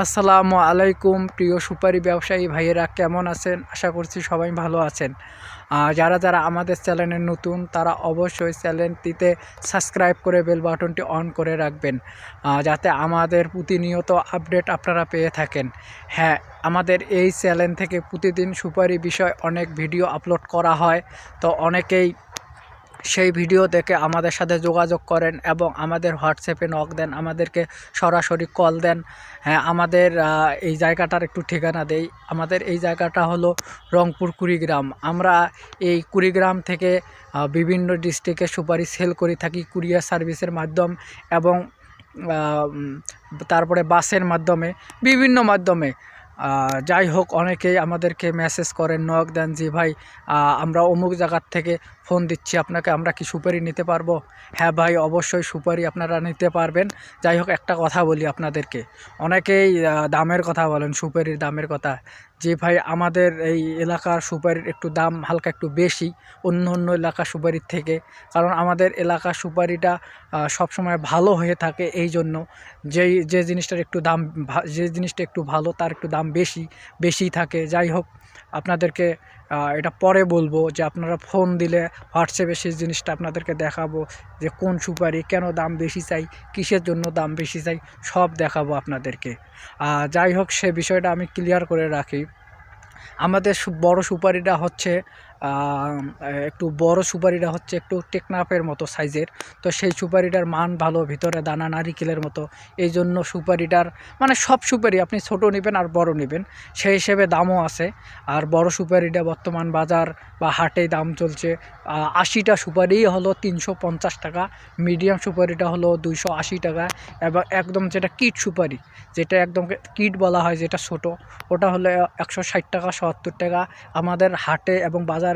আসসালামু আলাইকুম প্রিয় সুপারি ব্যবসায়ী ভাইয়েরা, কেমন আছেন? আশা করছি সবাই ভালো আছেন। যারা যারা আমাদের চ্যানেলে নতুন তারা অবশ্যই চ্যানেলটিতে সাবস্ক্রাইব করে বেল বাটনটি অন করে রাখবেন, যাতে আমাদের প্রতিনিয়ত আপডেট আপনারা পেয়ে থাকেন। হ্যাঁ, আমাদের এই চ্যানেল থেকে প্রতিদিন সুপারি বিষয় অনেক ভিডিও আপলোড করা হয়, তো অনেকেই সেই ভিডিও দেখে আমাদের সাথে যোগাযোগ করেন এবং আমাদের হোয়াটসঅ্যাপে নক দেন, আমাদেরকে সরাসরি কল দেন। হ্যাঁ, আমাদের এই জায়গাটার একটু ঠিকানা দেই। আমাদের এই জায়গাটা হলো রংপুর কুড়িগ্রাম। আমরা এই কুড়িগ্রাম থেকে বিভিন্ন ডিস্ট্রিক্টে সুপারি সেল করে থাকি কুরিয়ার সার্ভিসের মাধ্যম এবং তারপরে বাসের মাধ্যমে, বিভিন্ন মাধ্যমে। যাই হোক, অনেকেই আমাদেরকে মেসেজ করেন, নক দেন যে ভাই আমরা অমুক জায়গার থেকে ফোন দিচ্ছি আপনাকে, আমরা কি সুপারি নিতে পারবো? হ্যাঁ ভাই, অবশ্যই সুপারি আপনারা নিতে পারবেন। যাই হোক, একটা কথা বলি আপনাদেরকে, অনেকেই দামের কথা বলেন, সুপারির দামের কথা, যে ভাই আমাদের এই এলাকার সুপারির একটু দাম হালকা একটু বেশি অন্য অন্য এলাকার সুপারির থেকে, কারণ আমাদের এলাকার সুপারিটা সবসময় ভালো হয়ে থাকে। এই জন্য যে জিনিসটার একটু দাম, যে জিনিসটা একটু ভালো তার একটু দাম বেশি থাকে। যাই হোক, আপনাদেরকে এটা পরে বলবো, যে আপনারা ফোন দিলে হোয়াটসঅ্যাপে সেই জিনিসটা আপনাদেরকে দেখাবো, যে কোন সুপারি কেন দাম বেশি চাই, কিসের জন্য দাম বেশি চাই, সব দেখাবো আপনাদেরকে। যাই হোক, সে বিষয়টা আমি ক্লিয়ার করে রাখি। আমাদের বড় সুপারিটা হচ্ছে একটু বড় সুপারিটা হচ্ছে একটু টেকনাফের মতো সাইজের, তো সেই সুপারিটার মান ভালো, ভিতরে দানা নারিকেলের মতো। এই জন্য সুপারিটার মানে সব সুপারি আপনি ছোট নেবেন আর বড় নেবেন সেই হিসেবে দামও আছে। আর বড় সুপারিটা বর্তমান বাজার বা হাটে দাম চলছে 80টা সুপারি হলো 350 টাকা, মিডিয়াম সুপারিটা হলো 280 টাকা, এবং একদম যেটা কিট সুপারি, যেটা একদম কিট বলা হয়, যেটা ছোট, ওটা হলো 160 টাকা 70 টাকা। আমাদের হাটে এবং বাজারে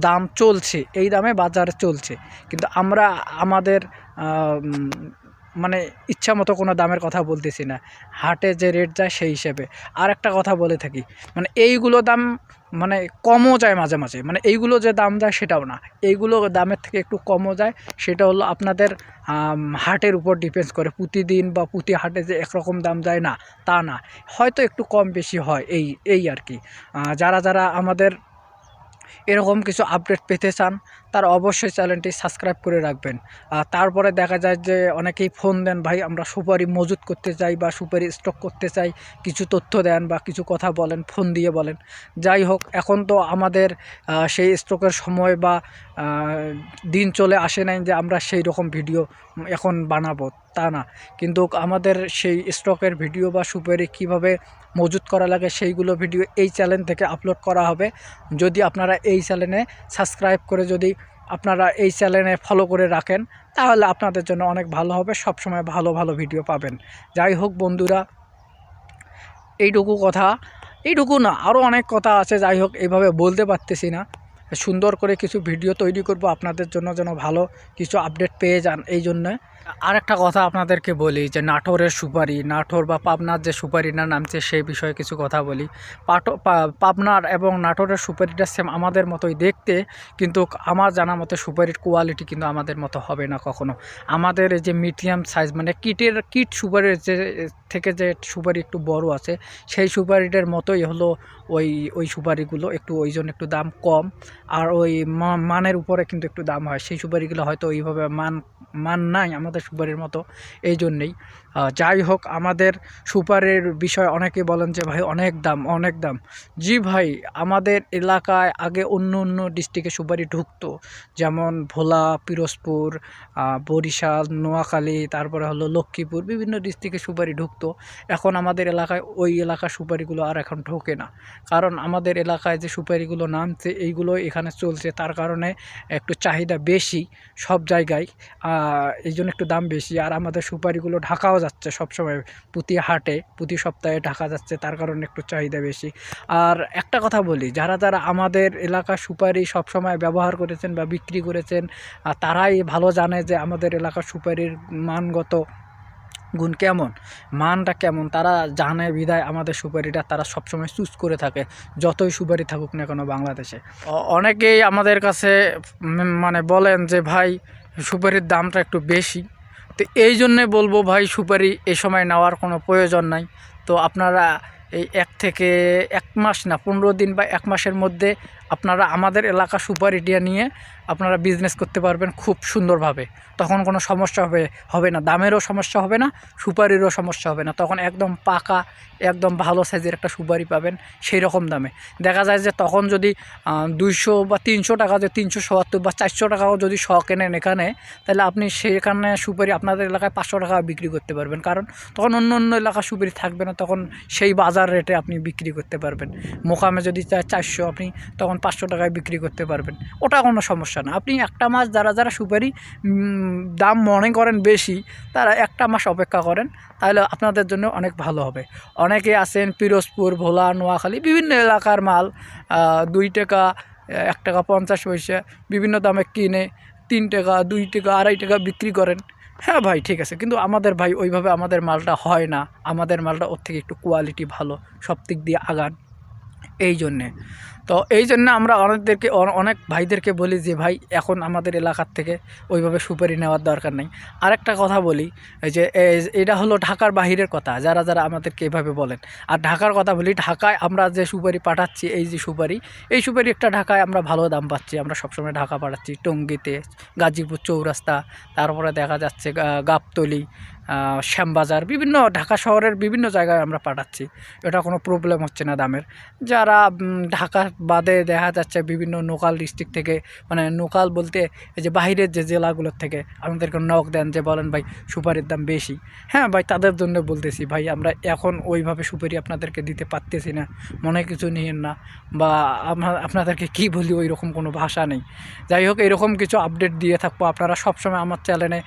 দাম চলছে, এই দামে বাজারে চলছে। কিন্তু আমরা আমাদের মানে ইচ্ছা মতো কোনো দামের কথা বলতেছি না, হাটে যে রেট যায় সেই হিসেবে। আর একটা কথা বলে থাকি, মানে এইগুলো দাম মানে কমও যায় মাঝে মাঝে, মানে এইগুলো যে দাম যায় সেটাও না, এইগুলো দামের থেকে একটু কমও যায়। সেটা হলো আপনাদের হাটের উপর ডিপেন্ডস করে। প্রতিদিন বা প্রতি হাটে যে একরকম দাম যায় না, তা না, হয়তো একটু কম বেশি হয়, এই আর কি। যারা যারা আমাদের এরকম কিছু আপডেট পেতে চান তারা অবশ্যই চ্যানেলটি সাবস্ক্রাইব করে রাখবেন। তারপরে দেখা যায় যে অনেকেই ফোন দেন, ভাই আমরা সুপারি মজুত করতে চাই বা সুপারি স্টক করতে চাই, কিছু তথ্য দেন বা কিছু কথা বলেন, ফোন দিয়ে বলেন। যাই হোক, এখন তো আমাদের সেই স্টকের সময় বা দিন চলে আসে নাই যে আমরা সেই রকম ভিডিও এখন বানাবো, তা না। কিন্তু আমাদের সেই স্টকের ভিডিও বা সুপারি কীভাবে মজুত করা লাগে সেইগুলো ভিডিও এই চ্যানেল থেকে আপলোড করা হবে। যদি আপনারা এই চ্যানেলে সাবস্ক্রাইব করে, যদি আপনারা এই চ্যানেলে ফলো করে রাখেন, তাহলে আপনাদের জন্য অনেক ভালো হবে, সবসময় ভালো ভালো ভিডিও পাবেন। যাই হোক বন্ধুরা, এইটুকু কথা, এইটুকু না, আরও অনেক কথা আছে। যাই হোক, এইভাবে বলতে পারতেছি না। সুন্দর করে কিছু ভিডিও তৈরি করব আপনাদের জন্য, যেন ভালো কিছু আপডেট পেয়ে যান। এই জন্যে আরেকটা কথা আপনাদেরকে বলি, যে নাটোরের সুপারি, নাটোর বা পাবনার যে সুপারিটা নামছে সেই বিষয়ে কিছু কথা বলি। পাবনার এবং নাটোরের সুপারিটা সেম আমাদের মতোই দেখতে, কিন্তু আমার জানা মতে সুপারির কোয়ালিটি কিন্তু আমাদের মতো হবে না কখনো। আমাদের এই যে মিডিয়াম সাইজ, মানে কিট সুপারির যে থেকে যে সুপারি একটু বড় আছে, সেই সুপারিটার মতোই হলো ওই সুপারিগুলো, একটু ওই জন্য একটু দাম কম। আর ওই মানের উপরে কিন্তু একটু দাম হয়, সেই সুপারিগুলো হয়তো ওইভাবে মান নাই আমাদের সুপারির মতো, এই জন্যেই। যাই হোক, আমাদের সুপারির বিষয় অনেকে বলেন যে ভাই অনেক দাম। জি ভাই, আমাদের এলাকায় আগে অন্য অন্য ডিস্ট্রিক্টে সুপারি ঢুকতো, যেমন ভোলা, পিরোজপুর, বরিশাল, নোয়াখালী, তারপরে হলো লক্ষ্মীপুর, বিভিন্ন ডিস্ট্রিক্টে সুপারি ঢুকতো। এখন আমাদের এলাকায় ওই এলাকার সুপারিগুলো আর এখন ঢোকে না, কারণ আমাদের এলাকায় যে সুপারিগুলো নামছে এইগুলো এখানে চলছে, তার কারণে একটু চাহিদা বেশি সব জায়গায়, এই জন্য একটু দাম বেশি। আর আমাদের সুপারিগুলো ঢাকাও যাচ্ছে সবসময়, প্রতি হাটে প্রতি সপ্তাহে ঢাকা যাচ্ছে, তার কারণে একটু চাহিদা বেশি। আর একটা কথা বলি, যারা যারা আমাদের এলাকার সুপারি সবসময় ব্যবহার করেছেন বা বিক্রি করেছেন, তারাই ভালো জানে যে আমাদের এলাকার সুপারির মানগত গুণ কেমন, মানটা কেমন, তারা জানে বিধায় আমাদের সুপারিটা তারা সবসময় চুজ করে থাকে, যতই সুপারি থাকুক না কেন বাংলাদেশে। অনেকেই আমাদের কাছে মানে বলেন যে ভাই সুপারির দামটা একটু বেশি, তো এই জন্যে বলবো ভাই সুপারি এ সময় নেওয়ার কোনো প্রয়োজন নাই। তো আপনারা এই 1 মাস না 15 দিন বা 1 মাসের মধ্যে আপনারা আমাদের এলাকা সুপারিটা নিয়ে আপনারা বিজনেস করতে পারবেন খুব সুন্দরভাবে। তখন কোনো সমস্যা হবে না, দামেরও সমস্যা হবে না, সুপারিরও সমস্যা হবে না। তখন একদম পাকা একদম ভালো সাইজের একটা সুপারি পাবেন সেই রকম দামে। দেখা যায় যে তখন যদি 200 বা 300 টাকা, যে 370 বা 400 টাকাও যদি শ কেনেন এখানে, তাহলে আপনি সেখানে সুপারি আপনাদের এলাকায় 500 টাকা বিক্রি করতে পারবেন। কারণ তখন অন্য এলাকা সুপারি থাকবে না, তখন সেই বাজার রেটে আপনি বিক্রি করতে পারবেন। মোকামে যদি 400, আপনি তখন 500 টাকায় বিক্রি করতে পারবেন। ওটা কোনো সমস্যা না। আপনি একটা মাস যারা সুপারি দাম মনে করেন বেশি, তারা একটা মাস অপেক্ষা করেন, তাহলে আপনাদের জন্য অনেক ভালো হবে। অনেকে আছেন পিরোজপুর, ভোলা, নোয়াখালী বিভিন্ন এলাকার মাল 2 টাকা, 1 টাকা 50 পয়সা বিভিন্ন দামে কিনে 3 টাকা, 2 টাকা, 2.5 টাকা বিক্রি করেন। হ্যাঁ ভাই, ঠিক আছে, কিন্তু আমাদের ভাই ওইভাবে আমাদের মালটা হয় না। আমাদের মালটা ওর থেকে একটু কোয়ালিটি ভালো, সব দিক দিয়ে আগান। এই জন্যে তো এই জন্য আমরা অনেক ভাইদেরকে বলি যে ভাই এখন আমাদের এলাকার থেকে ওইভাবে সুপারি নেওয়ার দরকার নেই। আরেকটা কথা বলি, এই যে এটা হলো ঢাকার বাহিরের কথা, যারা আমাদেরকে এভাবে বলেন। আর ঢাকার কথা বলি, ঢাকায় আমরা যে সুপারি পাঠাচ্ছি, এই যে সুপারি, এই সুপারি একটা ঢাকায় আমরা ভালো দাম পাচ্ছি। আমরা সবসময় ঢাকা পাঠাচ্ছি, টঙ্গীতে, গাজীপুর চৌরাস্তা, তারপরে দেখা যাচ্ছে গাবতলী, শ্যামবাজার, বিভিন্ন ঢাকা শহরের বিভিন্ন জায়গায় আমরা পাঠাচ্ছি। এটা কোনো প্রবলেম হচ্ছে না দামের। যারা ঢাকা বাদে দেখা যাচ্ছে বিভিন্ন লোকাল ডিস্ট্রিক্ট থেকে, মানে লোকাল বলতে এই যে বাহিরের যে জেলাগুলোর থেকে আমাদেরকে নক দেন যে বলেন ভাই সুপারির দাম বেশি। হ্যাঁ ভাই, তাদের জন্য বলতেছি ভাই আমরা এখন ওইভাবে সুপারি আপনাদেরকে দিতে পারতেছি না, মনে কিছু নিয়েন না, বা আপনাদেরকে কি বলি ওই রকম কোনো ভাষা নেই। যাই হোক, এরকম কিছু আপডেট দিয়ে থাকবো। আপনারা সবসময় আমার চ্যানেলে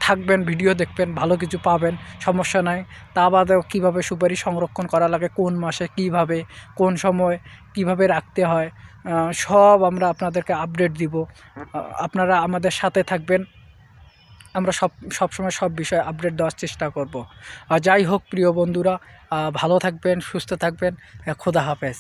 থাকবেন, ভিডিও দেখবেন, ভালো কিছু পাবেন, সমস্যা নাই। তা বাদেও কীভাবে সুপারি সংরক্ষণ করা লাগে, কোন মাসে কিভাবে, কোন সময় কিভাবে রাখতে হয়, সব আমরা আপনাদেরকে আপডেট দিব। আপনারা আমাদের সাথে থাকবেন, আমরা সবসময় সব বিষয়ে আপডেট দেওয়ার চেষ্টা করব। যাই হোক প্রিয় বন্ধুরা, ভালো থাকবেন, সুস্থ থাকবেন, খোদা হাফেজ।